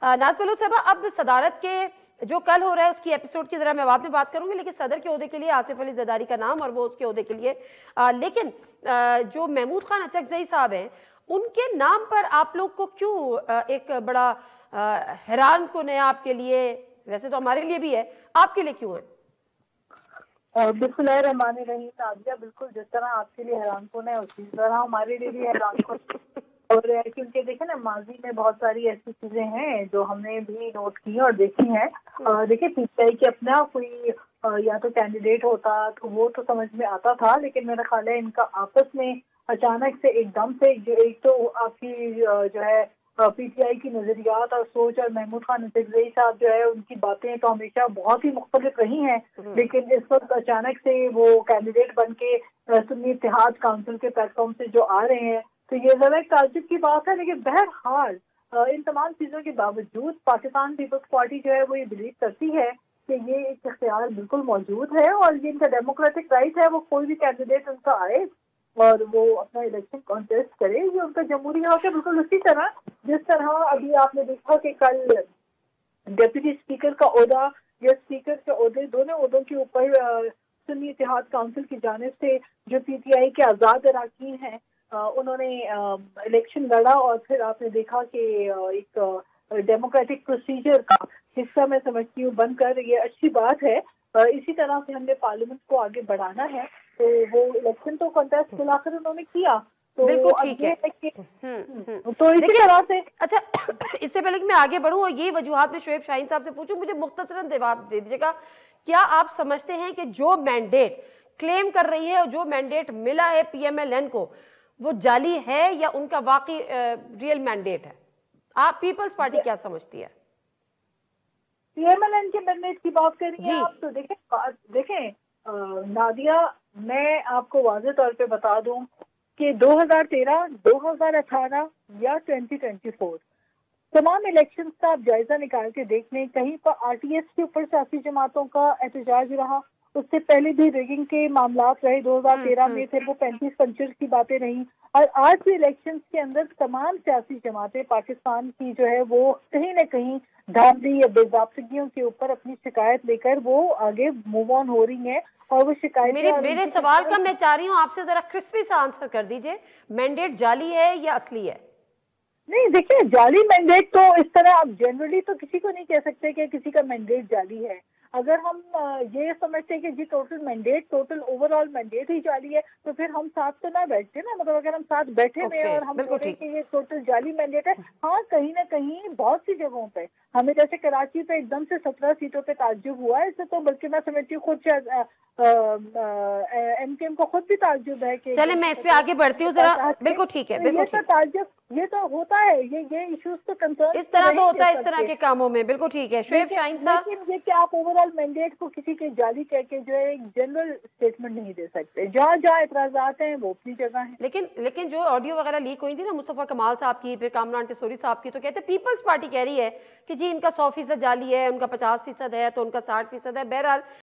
नाज बलूच साहबा, अब सदारत के जो कल हो रहा है उसकी एपिसोड की जरा मैं बाद में बात करूंगी, लेकिन सदर के ओहदे के लिए आसिफ अली जरदारी का नाम और वो उसके ओहदे के लिए लेकिन जो महमूद खान अचकजई साहब हैं उनके नाम पर आप लोग को क्यों एक बड़ा हैरान कुन है आपके लिए? वैसे तो हमारे लिए भी है, आपके लिए क्यों है? बिस्मिल्लाहिर्रहमानिर्रहीम नाज़िया, बिल्कुल जिस तरह आपके लिए हैरान कुन है उसी तरह हमारे लिए भी हैरान कुन। और क्योंकि देखें ना, माजी में बहुत सारी ऐसी चीजें हैं जो हमने भी नोट की और देखी हैं। देखिए, पीटीआई के अपना कोई या तो कैंडिडेट होता तो वो तो समझ में आता था, लेकिन मेरा ख्याल है इनका आपस में अचानक से एकदम से एक तो आपकी जो है पीटीआई की नजरियात और सोच, और महमूद खान अचकजई साहब जो है उनकी बातें तो हमेशा बहुत ही मुख्तलिफ रही हैं, लेकिन इस वक्त अचानक से वो कैंडिडेट बन के सुन्नी इत्तेहाद काउंसिल के प्लेटफॉर्म से जो आ रहे हैं, तो ये जरा एक ताज्जुब की बात है। लेकिन बहरहाल इन तमाम चीजों के बावजूद पाकिस्तान पीपल्स पार्टी जो है वो ये बिलीव करती है कि ये एक इख्तियार बिल्कुल मौजूद है और ये इनका डेमोक्रेटिक राइट है, वो कोई भी कैंडिडेट उनका आए और वो अपना इलेक्शन कॉन्टेस्ट करे, ये उनका जमहूरी हक है। बिल्कुल उसी तरह जिस तरह अभी आपने देखा कि कल डेप्यूटी स्पीकर का ओहदा या स्पीकर के ओहदे, दोनों ओहदों के ऊपर सुन्नी इत्तेहाद काउंसिल की जानिब से जो पीटीआई के आज़ाद अरकान हैं उन्होंने इलेक्शन लड़ा, और फिर आपने देखा कि एक डेमोक्रेटिक प्रोसीजर का हिस्सा मैं समझती हूँ बनकर, ये अच्छी बात है। इसी तरह से हमने पार्लियामेंट को आगे बढ़ाना है, तो वो इलेक्शन तो कॉन्टेस्ट बुलाकर उन्होंने किया, तो बिल्कुल ठीक है। तो इसी तरह से अच्छा, इससे पहले कि मैं आगे बढ़ूं और ये वजूहात में शोएब शाहीन साहब से पूछूं, मुझे मुख्तसरन जवाब दे दीजिएगा, क्या आप समझते हैं कि जो मैंडेट क्लेम कर रही है और जो मैंडेट मिला है पीएमएलएन को वो जाली है या उनका वाकई रियल मैंडेट है? आप पीपल्स पार्टी क्या समझती है? पीएमएलएन के मैंडेट की बात कर रही हैं आप, तो देखें नादिया, मैं आपको वाज़ेह तौर पे बता दूं कि 2013, 2018 या 2024 तमाम इलेक्शंस का आप जायजा निकाल के देख लें, कहीं पर आरटीएस के ऊपर सियासी जमातों का एहतजाज रहा, उससे पहले भी रिगिंग के मामला रहे 2013 में, फिर वो 35-25 की बातें रही, और आज भी इलेक्शंस के अंदर तमाम सियासी जमातें पाकिस्तान की जो है वो कहीं ना कहीं धांधली या बेज़ाब्तगियों के ऊपर अपनी शिकायत लेकर वो आगे मूव ऑन हो रही हैं। और वो शिकायत मेरे सवाल का मैं चाह रही हूँ आपसे जरा क्रिस्पी सा आंसर कर दीजिए, मैंडेट जाली है या असली है? नहीं, देखिए, जाली मैंडेट तो इस तरह आप जनरली तो किसी को नहीं कह सकते कि किसी का मैंडेट जाली है। अगर हम ये समझते हैं कि जी total mandate, total overall mandate ही जाली है, तो फिर हम साथ तो ना बैठते ना, मतलब अगर हम साथ बैठे हुए और हम बोलें कि ये टोटल जाली मैंडेट है, हाँ कहीं ना कहीं बहुत सी जगहों पे हमें, जैसे कराची पे एकदम से 17 सीटों पे ताज्जुब हुआ है, इससे तो बल्कि मैं समझती हूँ खुद एमकेएम को खुद भी ताज्जुब है कि चले मैं इस पे आगे बढ़ती हूँ जरा। बिल्कुल ठीक है, बिल्कुल ये तो ताज्जुब, ये तो होता है, ये इश्यूज तो कंसर्न इस तरह तो होता है इस तरह के कामों में। बिल्कुल ठीक है शोएब शाहीन साहब, लेकिन ये कि आप ओवरऑल मैंडेट को किसी के जाली कह के जो है एक जनरल स्टेटमेंट नहीं दे सकते। जहाँ जहाँ एतराजात हैं वो अपनी जगह हैं। लेकिन जो ऑडियो वगैरह लीक हुई थी ना मुस्तफा कमाल साहब की, फिर कामरान टिसोरी साहब की, तो कहते पीपल्स पार्टी कह रही है कि जी इनका 100% जाली है, उनका 50% है, तो उनका 60% है। बहरहाल